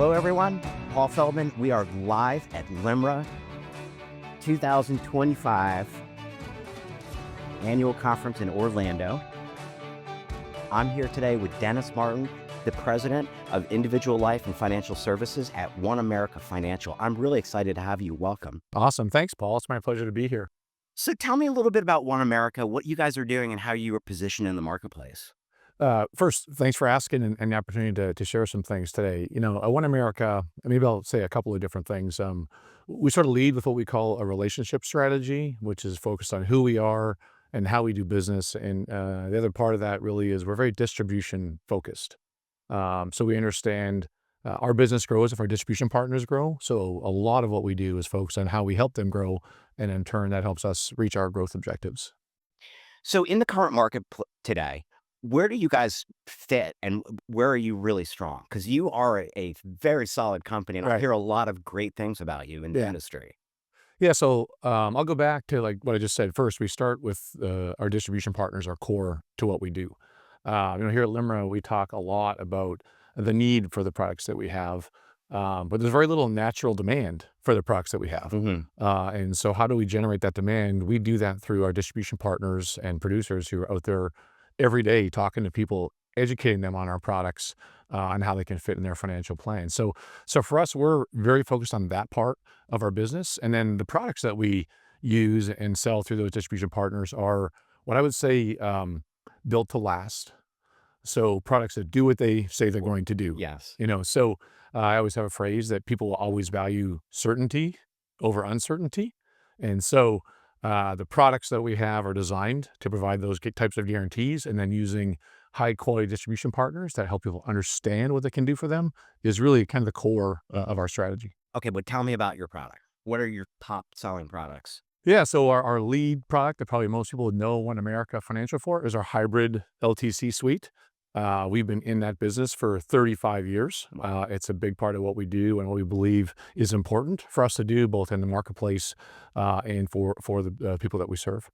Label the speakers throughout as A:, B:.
A: Hello, everyone. Paul Feldman. We are live at LIMRA 2025 annual conference in Orlando. I'm here today with Dennis Martin, the president of Individual Life and Financial Services at OneAmerica Financial. I'm really excited to have you. Welcome.
B: Awesome. Thanks, Paul. It's my pleasure to be here.
A: So tell me a little bit about OneAmerica, what you guys are doing and how you are positioned in the marketplace.
B: First, thanks for asking and the opportunity to share some things today. At OneAmerica, maybe I'll say a couple of different things. We sort of lead with what we call a relationship strategy, which is focused on who we are and how we do business. And the other part of that really is we're very distribution focused. So we understand our business grows if our distribution partners grow. So a lot of what we do is focused on how we help them grow. And in turn, that helps us reach our growth objectives.
A: So in the current market today, where do you guys fit and where are you really strong? Because you are a very solid company and I
B: Right.
A: hear a lot of great things about you in the
B: Yeah.
A: industry.
B: Yeah, so I'll go back to like what I just said. First, we start with our distribution partners are core to what we do. Here at LIMRA, we talk a lot about the need for the products that we have, but there's very little natural demand for the products that we have. And so how do we generate that demand? We do that through our distribution partners and producers who are out there every day talking to people, educating them on our products and how they can fit in their financial plan. So for us, we're very focused on that part of our business. And then the products that we use and sell through those distribution partners are what I would say built to last. So products that do what they say they're going to do.
A: Yes.
B: So I always have a phrase that people will always value certainty over uncertainty. And so the products that we have are designed to provide those types of guarantees, and then using high quality distribution partners that help people understand what they can do for them is really kind of the core of our strategy.
A: Okay, but tell me about your product. What are your top selling products?
B: Yeah, so our lead product that probably most people would know OneAmerica Financial for is our hybrid LTC suite. We've been in that business for 35 years. It's a big part of what we do and what we believe is important for us to do both in the marketplace and for the people that we serve.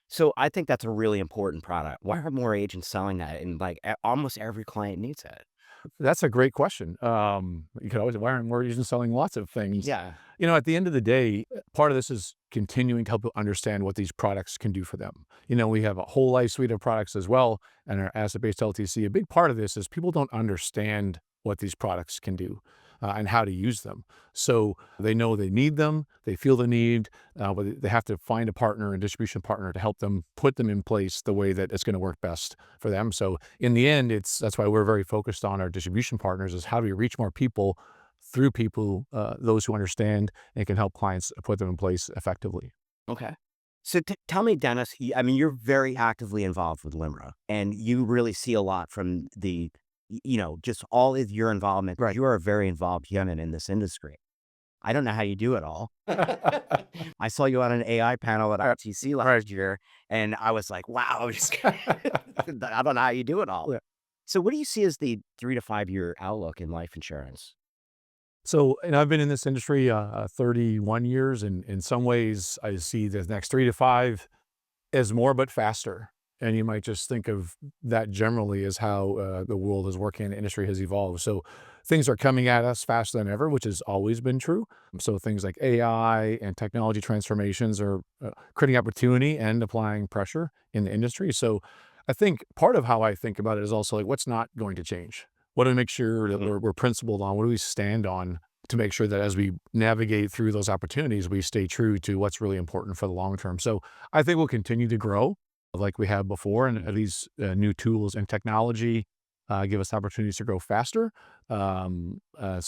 A: So I think that's a really important product. Why are more agents selling that? And almost every client needs it.
B: That's a great question. You could always, why aren't more agents selling lots of things?
A: Yeah.
B: At the end of the day, part of this is continuing to help people understand what these products can do for them. We have a whole life suite of products as well, and our asset-based LTC. A big part of this is people don't understand what these products can do and how to use them. So they know they need them, they feel the need, but they have to find a partner, a distribution partner to help them put them in place the way that it's going to work best for them. So in the end, that's why we're very focused on our distribution partners is how do we reach more people through people, those who understand and can help clients put them in place effectively.
A: Okay. So tell me, Dennis, you're very actively involved with LIMRA and you really see a lot from just all of your involvement.
B: Right.
A: You are a very involved human in this industry. I don't know how you do it all. I saw you on an AI panel at ITC last year, and I was like, wow, I don't know how you do it all.
B: Yeah.
A: So what do you see as the 3 to 5 year outlook in life insurance?
B: So, and I've been in this industry 31 years, and in some ways I see the next 3 to 5 as more but faster. And you might just think of that generally as how the world is working and the industry has evolved. So things are coming at us faster than ever, which has always been true. So things like AI and technology transformations are creating opportunity and applying pressure in the industry. So I think part of how I think about it is also like, what's not going to change? What do we make sure that we're principled on? What do we stand on to make sure that as we navigate through those opportunities, we stay true to what's really important for the long term? So I think we'll continue to grow like we have before, and these new tools and technology give us opportunities to grow faster. So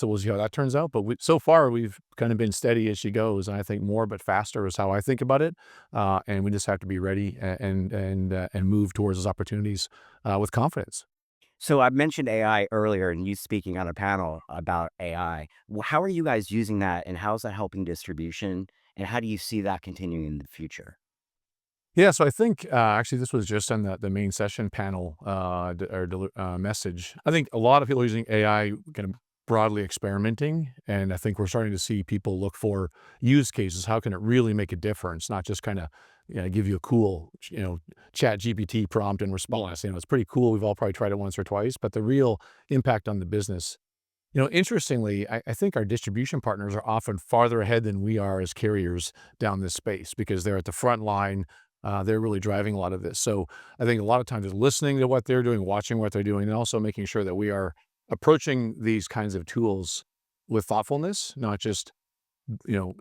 B: we'll see how that turns out. But so far, we've kind of been steady as she goes, and I think more but faster is how I think about it. And we just have to be ready and move towards those opportunities with confidence.
A: So I mentioned AI earlier and you speaking on a panel about AI. How are you guys using that and how is that helping distribution? And how do you see that continuing in the future?
B: Yeah, so I think actually this was just on the main session panel message. I think a lot of people are using AI kind of broadly experimenting, and I think we're starting to see people look for use cases. How can it really make a difference? Not just kind of give you a cool Chat GPT prompt and response. It's pretty cool. We've all probably tried it once or twice, but the real impact on the business Interestingly, I think our distribution partners are often farther ahead than we are as carriers down this space because they're at the front line. They're really driving a lot of this. So I think a lot of times is listening to what they're doing, watching what they're doing, and also making sure that we are approaching these kinds of tools with thoughtfulness, not just,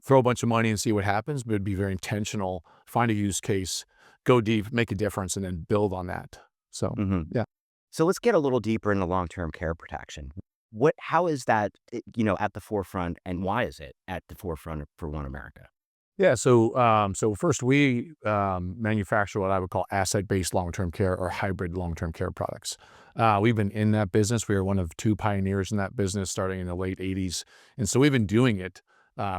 B: throw a bunch of money and see what happens, but be very intentional, find a use case, go deep, make a difference, and then build on that. So,
A: Hmm.
B: yeah.
A: So let's get a little deeper into long-term care protection. How is that, at the forefront, and why is it at the forefront for One America?
B: Yeah. So first we manufacture what I would call asset-based long-term care or hybrid long-term care products. We've been in that business. We are one of two pioneers in that business starting in the late 80s. And so we've been doing it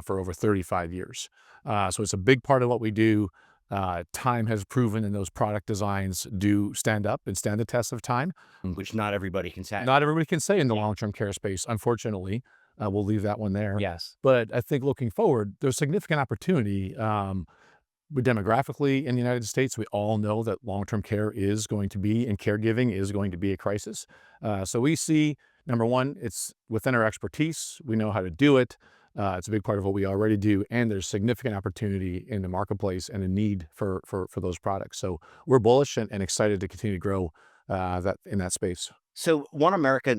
B: for over 35 years. So it's a big part of what we do. Time has proven and those product designs do stand up and stand the test of time.
A: Which not everybody can say.
B: Not everybody can say in the
A: Yeah.
B: long-term care space, unfortunately. We'll leave that one there.
A: Yes.
B: But I think looking forward, there's significant opportunity. But demographically in the United States, we all know that long-term care is going to be, and caregiving is going to be a crisis. So we see, number one, it's within our expertise. We know how to do it. It's a big part of what we already do, and there's significant opportunity in the marketplace and a need for those products. So we're bullish and excited to continue to grow that in that space.
A: So One America,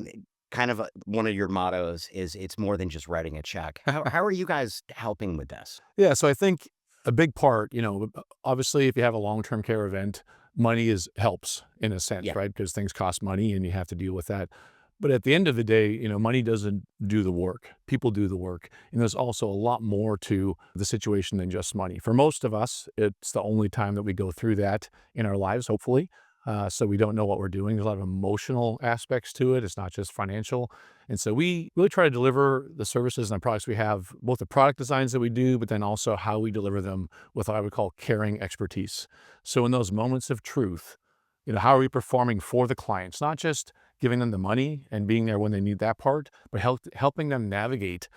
A: kind of one of your mottos is it's more than just writing a check. How are you guys helping with this?
B: Yeah, so I think a big part, obviously, if you have a long-term care event, money helps in a sense,
A: Yeah.
B: right? Because things cost money and you have to deal with that. But at the end of the day, money doesn't do the work. People do the work. And there's also a lot more to the situation than just money. For most of us, it's the only time that we go through that in our lives, hopefully. So we don't know what we're doing. There's a lot of emotional aspects to it. It's not just financial. And so we really try to deliver the services and the products we have, both the product designs that we do, but then also how we deliver them with what I would call caring expertise. So in those moments of truth, how are we performing for the clients? Not just giving them the money and being there when they need that part, but helping them navigate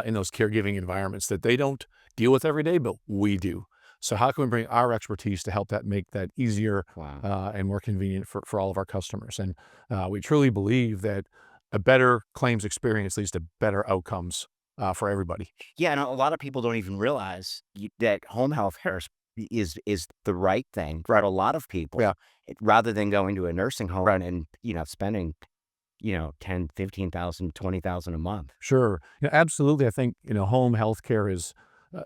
B: in those caregiving environments that they don't deal with every day, but we do. So how can we bring our expertise to help that make that easier
A: Wow.
B: and more convenient for all of our customers? And we truly believe that a better claims experience leads to better outcomes for everybody.
A: Yeah, and a lot of people don't even realize that home health care is the right thing for a lot of people.
B: Yeah,
A: Rather than going to a nursing home and spending 10, 15,000, 20,000 a month.
B: sure. Absolutely. I think, home health care is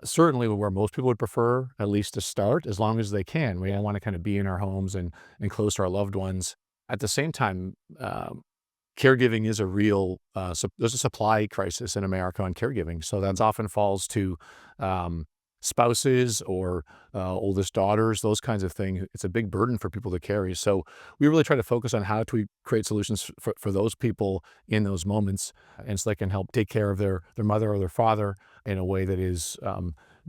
B: certainly where most people would prefer, at least to start, as long as they can. We all want to kind of be in our homes and close to our loved ones. At the same time, caregiving is a real, there's a supply crisis in America on caregiving. So that often falls to um, spouses or oldest daughters, those kinds of things. It's a big burden for people to carry. So we really try to focus on how do we create solutions for those people in those moments. And so they can help take care of their mother or their father in a way that is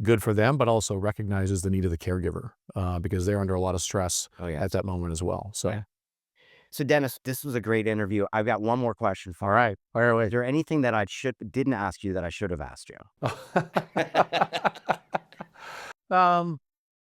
B: good for them, but also recognizes the need of the caregiver because they're under a lot of stress
A: Oh, yeah.
B: at that moment as well. So,
A: Yeah. So Dennis, this was a great interview. I've got one more question
B: all
A: for you.
B: right, fire away.
A: Is there anything that I didn't ask you that I should have asked you?
B: Um,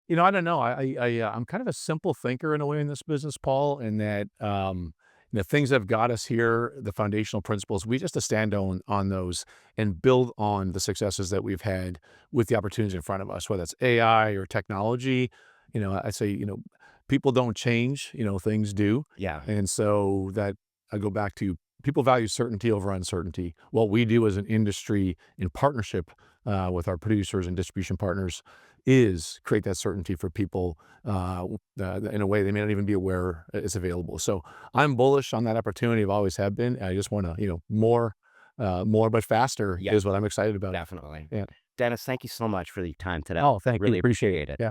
B: I don't know. I'm kind of a simple thinker in a way in this business, Paul, in that the things that have got us here, the foundational principles, we just to stand on those and build on the successes that we've had with the opportunities in front of us, whether it's AI or technology. I say, people don't change, things do.
A: Yeah.
B: And so that I go back to people value certainty over uncertainty. What we do as an industry in partnership with our producers and distribution partners is create that certainty for people in a way they may not even be aware it's available. So I'm bullish on that opportunity. I've always have been. I just want to, more but faster
A: Yeah,
B: is what I'm excited about.
A: definitely.
B: Yeah.
A: Dennis, thank you so much for the time today.
B: Oh, thank you.
A: Really
B: Appreciate it.
A: appreciate it.
B: Yeah.